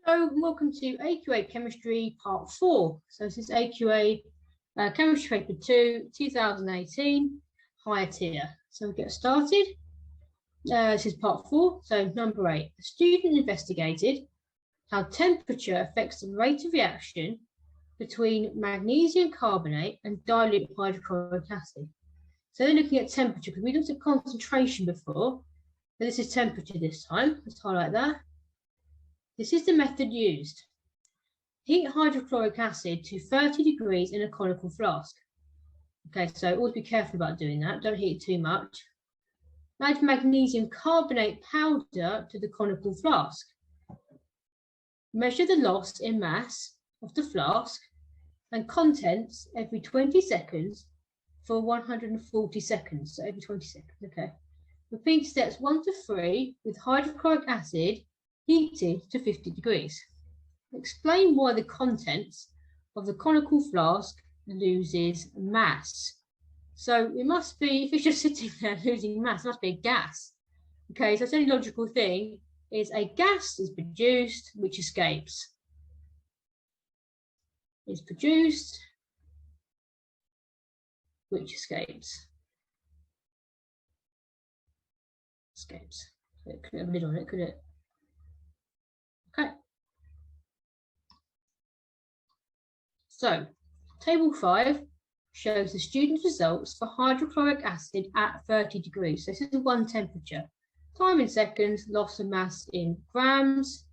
Hello and welcome to AQA Chemistry Part 4. So this is AQA Chemistry Paper 2, 2018, higher tier. So we'll get started. This is Part 4, so number 8. The student investigated how temperature affects the rate of reaction between magnesium carbonate and dilute hydrochloric acid. So they're looking at temperature, because we looked at concentration before, but this is temperature this time. Let's highlight that. This is the method used. Heat hydrochloric acid to 30 degrees in a conical flask. Okay, so always be careful about doing that. Don't heat it too much. Add magnesium carbonate powder to the conical flask. Measure the loss in mass of the flask and contents every 20 seconds for 140 seconds. So every 20 seconds, okay. Repeat steps 1 to 3 with hydrochloric acid heated to 50 degrees. Explain why the contents of the conical flask loses mass. So it must be, if it's just sitting there losing mass, it must be a gas. Okay, so the only logical thing is a gas is produced which escapes. Is produced which escapes. Escapes. So it could have a lid on it, could it? Okay. So, table 5 shows the student's results for hydrochloric acid at 30 degrees. So this is one temperature. Time in seconds, loss of mass in grams.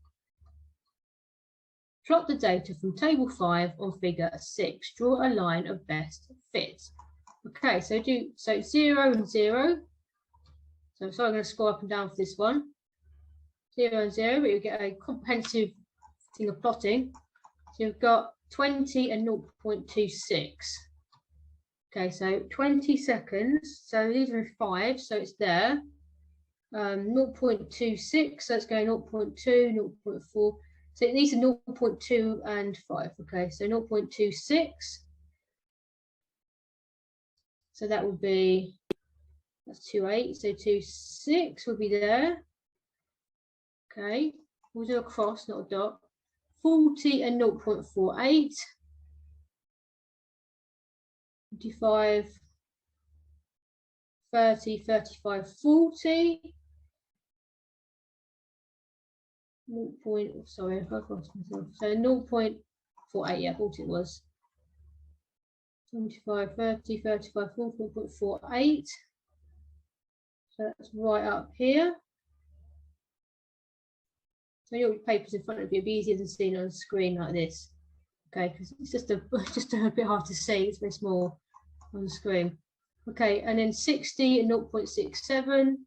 Plot the data from table 5 on figure 6. Draw a line of best fit. Okay, so 0 and 0. So I'm going to scroll up and down for this one. 0 and 0, but you get a comprehensive thing of plotting. So you've got 20 and 0.26. Okay, so 20 seconds. So these are in 5, so it's there. 0.26, so it's going 0.2, 0.4. So these are 0.2 and 5. Okay, so 0.26. So that would be, that's 2.8. So 2.6 will be there. Okay, we'll do a cross, not a dot. 40 and 0.48. 25, 30, 35, 40. Sorry, I've lost myself. So 0.48, yeah, 40 it was. 25, 30, 35, 40, 0.48. So that's right up here. So your paper's in front of you, it'd be easier than seeing on the screen like this. Okay, because it's just a bit hard to see, it's very small on the screen. Okay, and then 60 and 0.67.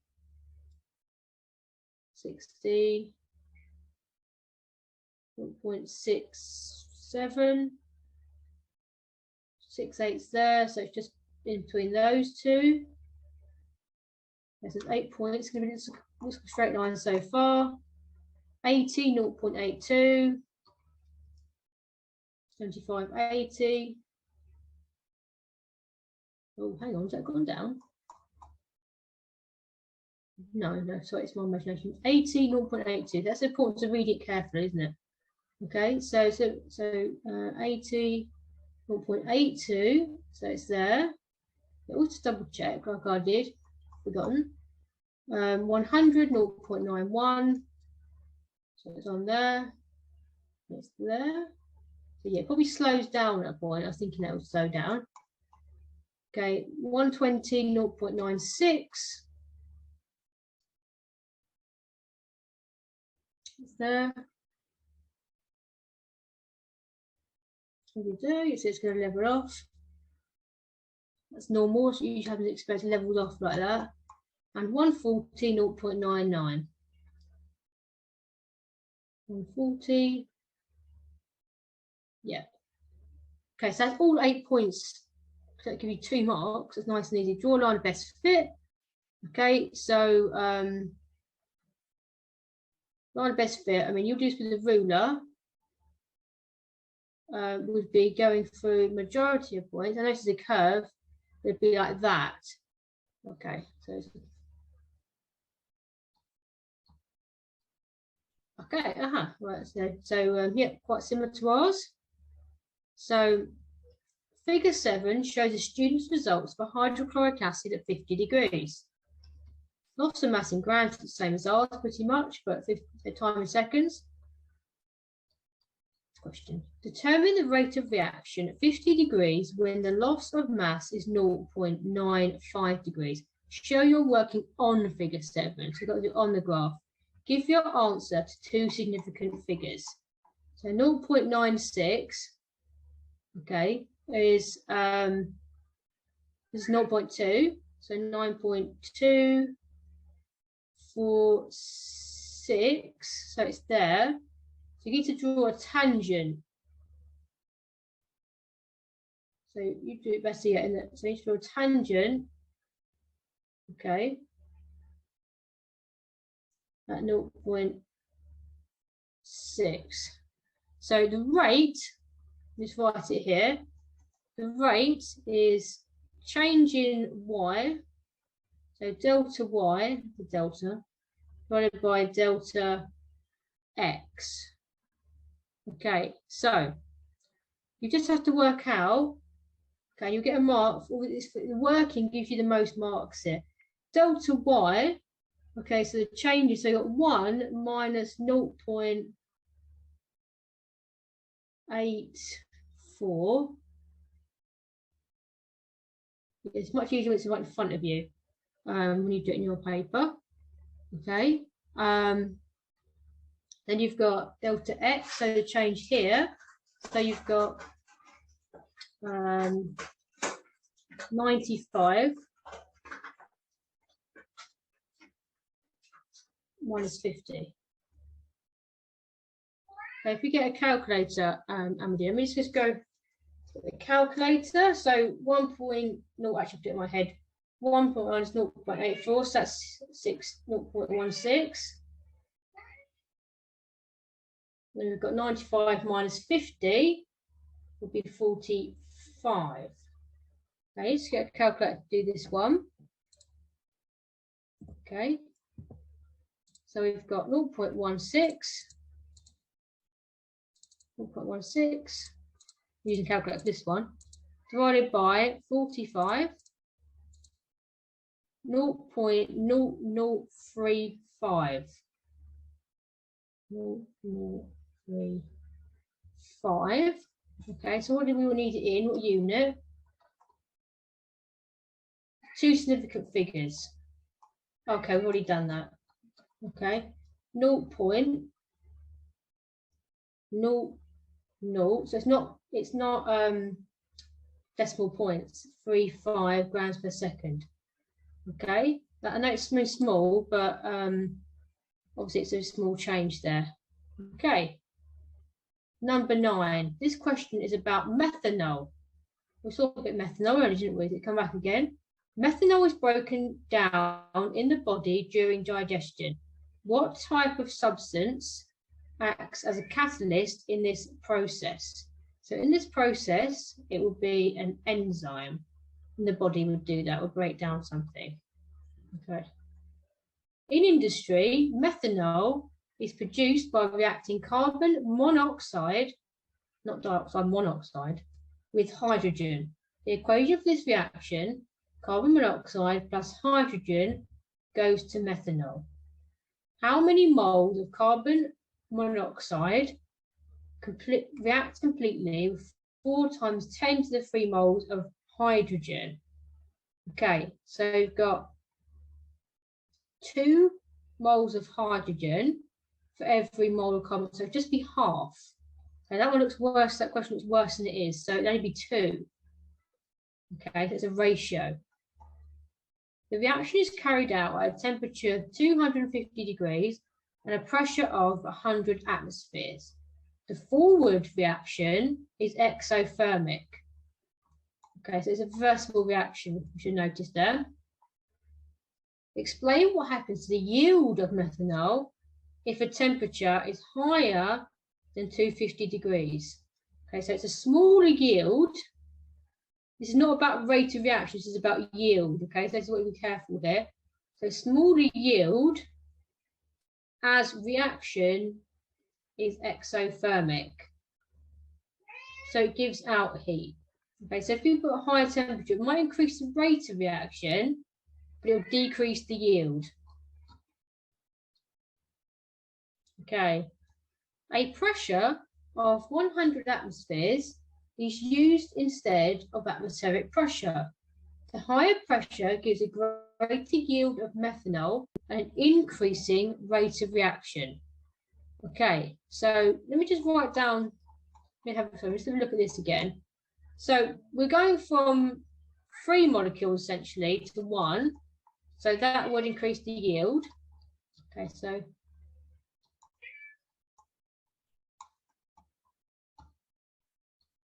60, 0.67. 6/8's there, so it's just in between those two. This is 8 points, going to be a straight line so far. 80, 0.82, 75, 80. Oh, hang on, has that gone down? No, sorry, it's my imagination. 80, 0.82. That's important to read it carefully, isn't it? Okay, so 80, 0.82. So it's there. We'll just double check, like I did. Forgotten. 100, 0.91. So it's on there. It's there. So yeah, it probably slows down at that point. I was thinking that would slow down. Okay, 120, 0.96. It's there. What we do, so it's going to level off. That's normal. So you usually have to expect levels off like that. And 140, 0.99. 140. Yeah. Okay, so that's all 8 points. So that give you 2 marks. It's nice and easy. Draw a line of best fit. Okay, so line of best fit. I mean, you'll do this with a ruler. Would be going through majority of points. I notice the curve would be like that. Okay, so Okay, right. So yeah, quite similar to ours. So figure 7 shows a student's results for hydrochloric acid at 50 degrees. Loss of mass in grams, the same as ours, pretty much, but the time in seconds. Question. Determine the rate of reaction at 50 degrees when the loss of mass is 0.95 degrees. Show you're working on figure 7, so you've got to do it on the graph. Give your answer to 2 significant figures. So 0.96, okay, is 0.2, so 9.246, so it's there. So you need to draw a tangent. So you do it better yet in that. So you need to draw a tangent, okay, at 0.6. So the rate, just write it here, the rate is change in y, so delta y, the delta, divided by delta x. Okay, so you just have to work out, okay, you get a mark, for this, the working gives you the most marks here. Delta y, okay, so the changes, so you got 1 minus 0.84. It's much easier when it's right in front of you when you do it in your paper, okay. Then you've got delta x, so the change here. So you've got 95 minus 50. Okay, if you get a calculator, Amadou, let me just go to the calculator. So 1.0, actually do it in my head. 1.1 is 0.84, so that's 0.16. Then we've got 95 minus 50 would be 45. Okay, let's get a calculator to do this one. Okay, so we've got 0.16, using calculator for this one, divided by 45, 0.0035. 0.035. Okay, so what do we need it in? What unit? 2 significant figures. Okay, we've already done that. Okay, 0.00. So it's not decimal points. 35 grams per second. Okay, I know it's small, but obviously it's a small change there. Okay. Number 9. This question is about methanol. We saw a bit of methanol earlier, didn't we? Did it come back again? Methanol is broken down in the body during digestion. What type of substance acts as a catalyst in this process? So in this process, it would be an enzyme. And the body would do that, would break down something. Okay. In industry, methanol is produced by reacting carbon monoxide, not dioxide, monoxide, with hydrogen. The equation for this reaction, carbon monoxide plus hydrogen, goes to methanol. How many moles of carbon monoxide react completely with 4 times 10 to the 3 moles of hydrogen? Okay, so you've got 2 moles of hydrogen for every mole of carbon, so just be half. Okay, that one looks worse, that question looks worse than it is, so it'd only be 2. Okay, so it's a ratio. The reaction is carried out at a temperature of 250 degrees and a pressure of 100 atmospheres. The forward reaction is exothermic. Okay, so it's a reversible reaction, you should notice there. Explain what happens to the yield of methanol if a temperature is higher than 250 degrees. Okay, so it's a smaller yield. This is not about rate of reaction, this is about yield. Okay, so this is what we be careful here. So smaller yield as reaction is exothermic. So it gives out heat. Okay, so if you've got a higher temperature, it might increase the rate of reaction, but it will decrease the yield. Okay, a pressure of 100 atmospheres is used instead of atmospheric pressure. The higher pressure gives a greater yield of methanol and an increasing rate of reaction. Okay, so let me just write down, let's have a look at this again. So we're going from 3 molecules essentially to 1. So that would increase the yield. Okay, so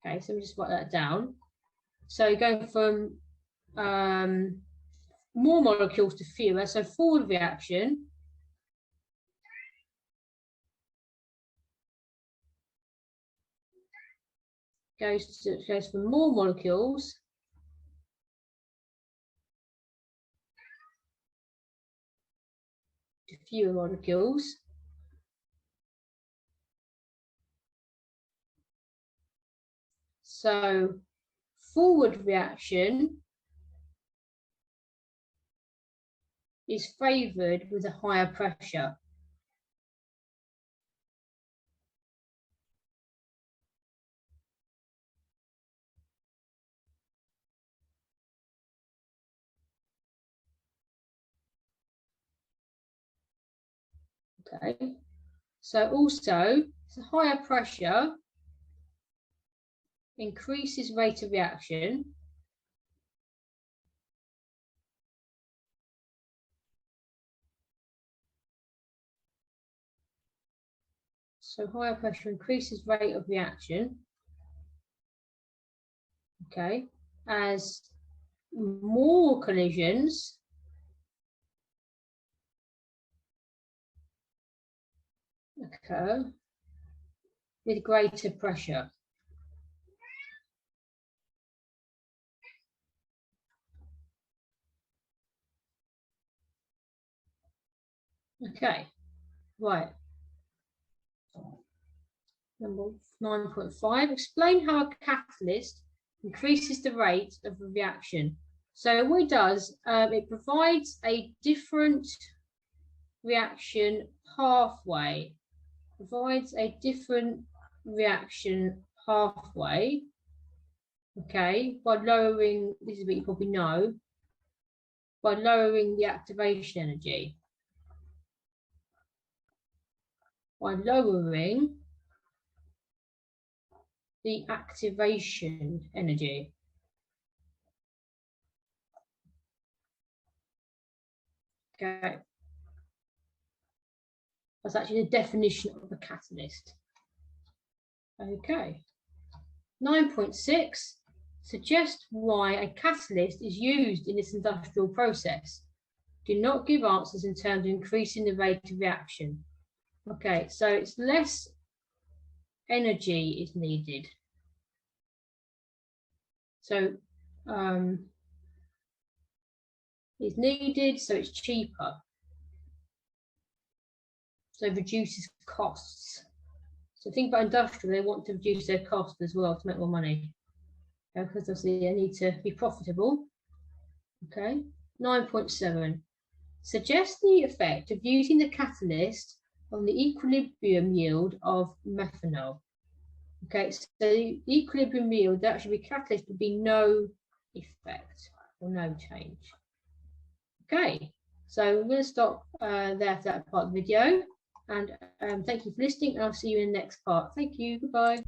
let me just write that down. So going from more molecules to fewer, so forward reaction goes from more molecules to fewer molecules. So forward reaction is favoured with a higher pressure. Okay, so also the higher pressure increases rate of reaction. So higher pressure increases rate of reaction. Okay, as more collisions occur with greater pressure. Okay, right. Number 9.5, explain how a catalyst increases the rate of a reaction. So what it does, it provides a different reaction pathway. Okay, by lowering, this is what you probably know, by lowering the activation energy. By lowering the activation energy. Okay. That's actually the definition of a catalyst. Okay. 9.6, suggest why a catalyst is used in this industrial process. Do not give answers in terms of increasing the rate of reaction. Okay, so it's less energy is needed. So it's needed, so it's cheaper. So it reduces costs. So think about industrial, they want to reduce their costs as well to make more money. Because obviously they need to be profitable. Okay, 9.7. Suggest the effect of using the catalyst on the equilibrium yield of methanol. Okay, so the equilibrium yield, that should be catalyst, would be no effect or no change. Okay, so I'm going to stop there for that part of the video. And thank you for listening, and I'll see you in the next part. Thank you. Goodbye.